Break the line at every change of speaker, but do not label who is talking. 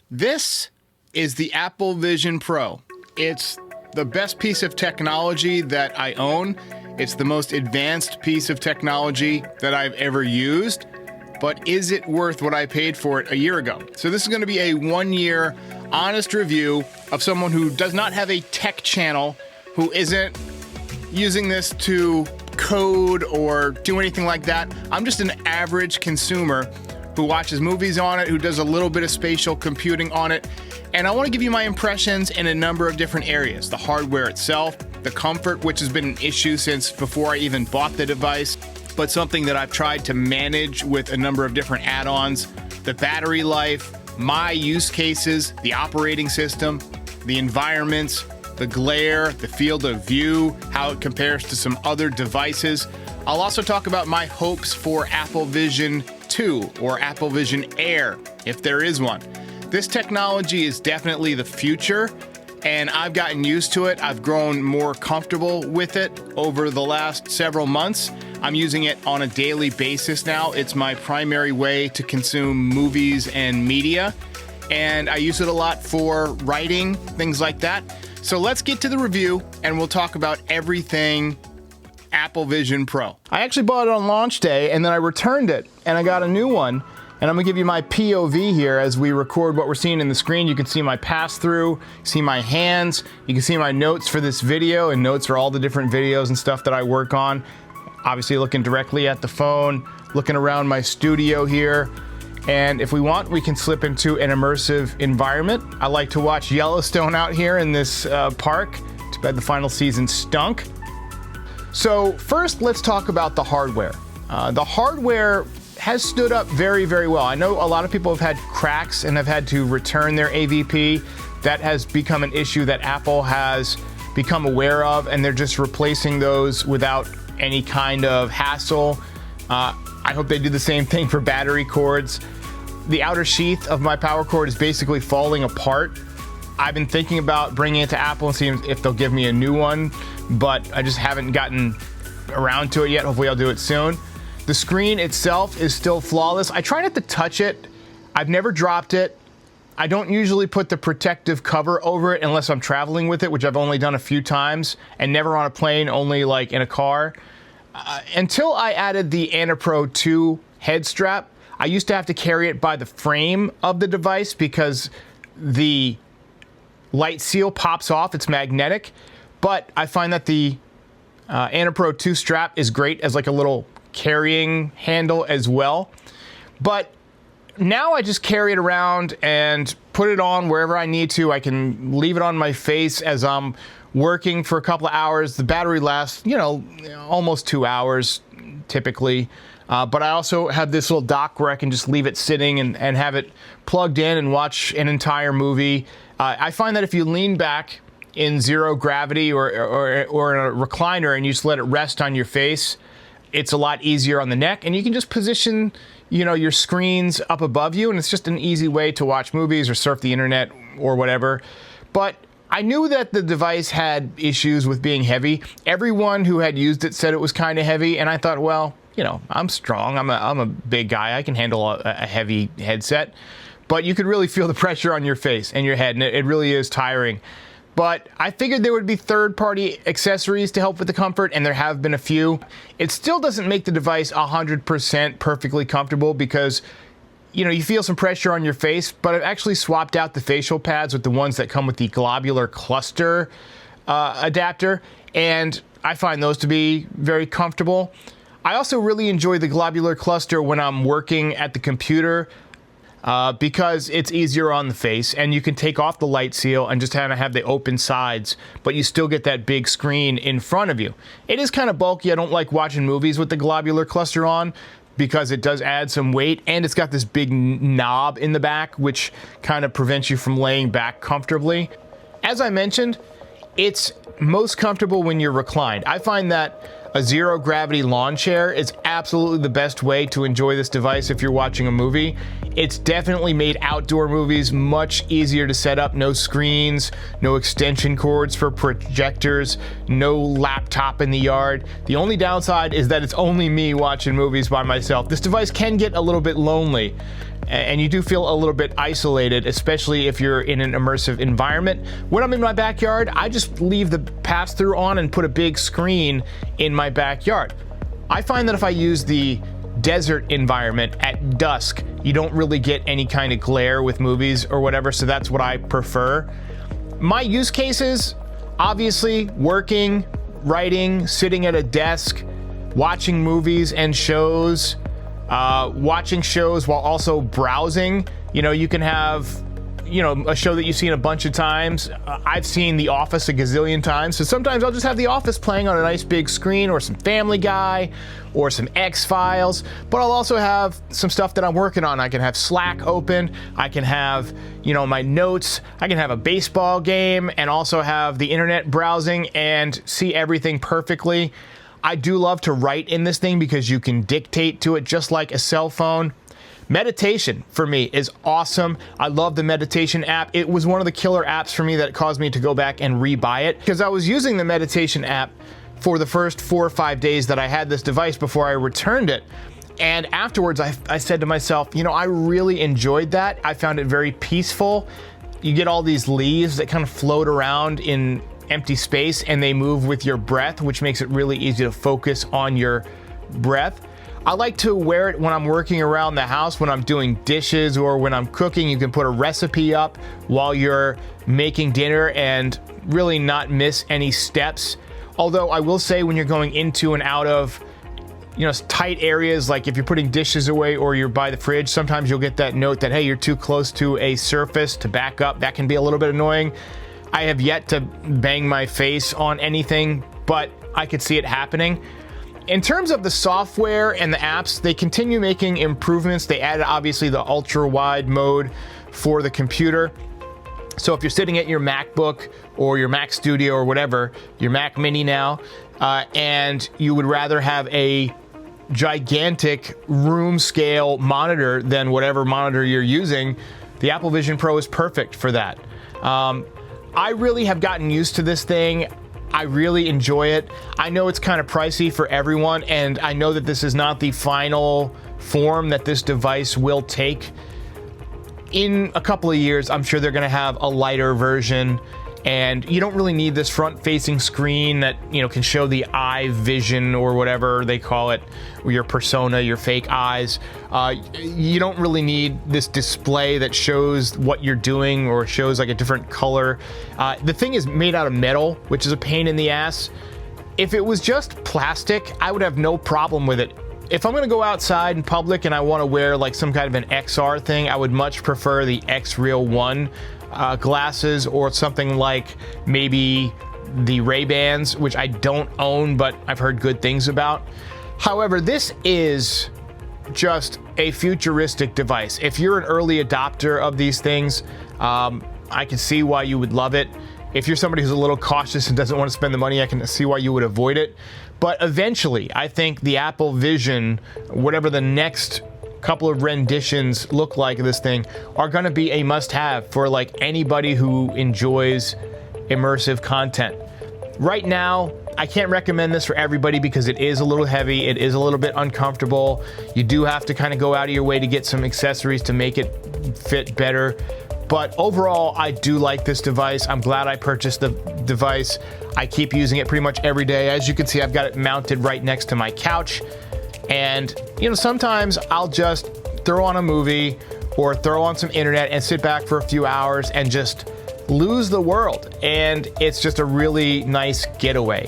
This is the Apple Vision Pro. It's the best piece of technology that I own. It's the most advanced piece of technology that I've ever used. But is it worth what I paid for it a year ago? So this is going to be a 1-year honest review of someone who does not have a tech channel, who isn't using this to code or do anything like that. I'm just an average consumer who watches movies on it, who does a little bit of spatial computing on it. And I want to give you my impressions in a number of different areas. The hardware itself, the comfort, which has been an issue since before I even bought the device, but something that I've tried to manage with a number of different add-ons, the battery life, my use cases, the operating system, the environments, the glare, the field of view, how it compares to some other devices. I'll also talk about my hopes for Apple Vision 2 or Apple Vision Air, if there is one. This technology is definitely the future, and I've gotten used to it. I've grown more comfortable with it over the last several months. I'm using it on a daily basis now. It's my primary way to consume movies and media, and I use it a lot for writing, things like that. So let's get to the review, and we'll talk about everything Apple Vision Pro. I actually bought it on launch day, and then I returned it, and I got a new one. And I'm gonna give you my POV here as we record what we're seeing in the screen. You can see my pass-through, see my hands, you can see my notes for this video, and notes for all the different videos and stuff that I work on. Obviously looking directly at the phone, looking around my studio here. And if we want, we can slip into an immersive environment. I like to watch Yellowstone out here in this park. Too bad the final season stunk. So first, let's talk about the hardware. The hardware has stood up very, very well. I know a lot of people have had cracks and have had to return their AVP. That has become an issue that Apple has become aware of, and they're just replacing those without any kind of hassle. I hope they do the same thing for battery cords. The outer sheath of my power cord is basically falling apart. I've been thinking about bringing it to Apple and seeing if they'll give me a new one, but I just haven't gotten around to it yet. Hopefully I'll do it soon. The screen itself is still flawless. I try not to touch it. I've never dropped it. I don't usually put the protective cover over it unless I'm traveling with it, which I've only done a few times, and never on a plane, only like in a car. Until I added the AniPro 2 head strap, I used to have to carry it by the frame of the device because the light seal pops off. It's magnetic, but I find that the AniPro 2 strap is great as like a little carrying handle as well. But now I just carry it around and put it on wherever I need to. I can leave it on my face as I'm working for a couple of hours. The battery lasts, almost 2 hours typically. But I also have this little dock where I can just leave it sitting and have it plugged in and watch an entire movie. I find that if you lean back in zero gravity or in a recliner and you just let it rest on your face, it's a lot easier on the neck, and you can just position, your screens up above you, and it's just an easy way to watch movies or surf the internet or whatever. But I knew that the device had issues with being heavy. Everyone who had used it said it was kind of heavy, and I thought, well, I'm strong. I'm a big guy. I can handle a heavy headset. But you could really feel the pressure on your face and your head, and it really is tiring. But I figured there would be third-party accessories to help with the comfort, and there have been a few. It still doesn't make the device 100% perfectly comfortable because, you feel some pressure on your face, but I've actually swapped out the facial pads with the ones that come with the globular cluster adapter, and I find those to be very comfortable. I also really enjoy the globular cluster when I'm working at the computer, because it's easier on the face, and you can take off the light seal and just kind of have the open sides, but you still get that big screen in front of you. It is kind of bulky. I don't like watching movies with the globular cluster on because it does add some weight, and it's got this big knob in the back, which kind of prevents you from laying back comfortably. As I mentioned, it's most comfortable when you're reclined. I find that a zero gravity lawn chair is absolutely the best way to enjoy this device if you're watching a movie. It's definitely made outdoor movies much easier to set up. No screens, no extension cords for projectors, no laptop in the yard. The only downside is that it's only me watching movies by myself. This device can get a little bit lonely, and you do feel a little bit isolated, especially if you're in an immersive environment. When I'm in my backyard, I just leave the pass-through on and put a big screen in my backyard. I find that if I use the desert environment at dusk, you don't really get any kind of glare with movies or whatever, so that's what I prefer. My use cases, obviously, working, writing, sitting at a desk, watching movies and shows, watching shows while also browsing. You know, you can have, you know, a show that you've seen a bunch of times. I've seen The Office a gazillion times, so sometimes I'll just have The Office playing on a nice big screen, or some Family Guy, or some X-Files, but I'll also have some stuff that I'm working on. I can have Slack open, I can have, you know, my notes, I can have a baseball game, and also have the internet browsing and see everything perfectly. I do love to write in this thing because you can dictate to it just like a cell phone. Meditation for me is awesome. I love the meditation app. It was one of the killer apps for me that caused me to go back and rebuy it, because I was using the meditation app for the first 4 or 5 days that I had this device before I returned it. And afterwards, I said to myself, you know, I really enjoyed that. I found it very peaceful. You get all these leaves that kind of float around in empty space, and they move with your breath, which makes it really easy to focus on your breath. I like to wear it when I'm working around the house, when I'm doing dishes, or when I'm cooking. You can put a recipe up while you're making dinner and really not miss any steps. Although I will say, when you're going into and out of, you know, tight areas, like if you're putting dishes away or you're by the fridge, sometimes you'll get that note that, hey, you're too close to a surface to back up. That can be a little bit annoying. I have yet to bang my face on anything, but I could see it happening. In terms of the software and the apps, they continue making improvements. They added, obviously, the ultra-wide mode for the computer. So if you're sitting at your MacBook or your Mac Studio or whatever, your Mac Mini now, and you would rather have a gigantic room-scale monitor than whatever monitor you're using, the Apple Vision Pro is perfect for that. I really have gotten used to this thing. I really enjoy it. I know it's kind of pricey for everyone, and I know that this is not the final form that this device will take. In a couple of years, I'm sure they're going to have a lighter version, and you don't really need this front-facing screen that, you know, can show the eye vision or whatever they call it, or your persona, your fake eyes. You don't really need this display that shows what you're doing or shows like a different color. The thing is made out of metal, which is a pain in the ass. If it was just plastic, I would have no problem with it. If I'm going to go outside in public and I want to wear like some kind of an XR thing, I would much prefer the X-Real 1 glasses, or something like maybe the Ray-Bans, which I don't own, but I've heard good things about. However, this is just a futuristic device. If you're an early adopter of these things, I can see why you would love it. If you're somebody who's a little cautious and doesn't want to spend the money, I can see why you would avoid it. But eventually, I think the Apple Vision, whatever the next couple of renditions look like of this thing, are going to be a must-have for like anybody who enjoys immersive content. Right now, I can't recommend this for everybody because it is a little heavy, it is a little bit uncomfortable. You do have to kind of go out of your way to get some accessories to make it fit better. But overall, I do like this device. I'm glad I purchased the device. I keep using it pretty much every day. As you can see, I've got it mounted right next to my couch. And, you know, sometimes I'll just throw on a movie or throw on some internet and sit back for a few hours and just lose the world. And it's just a really nice getaway.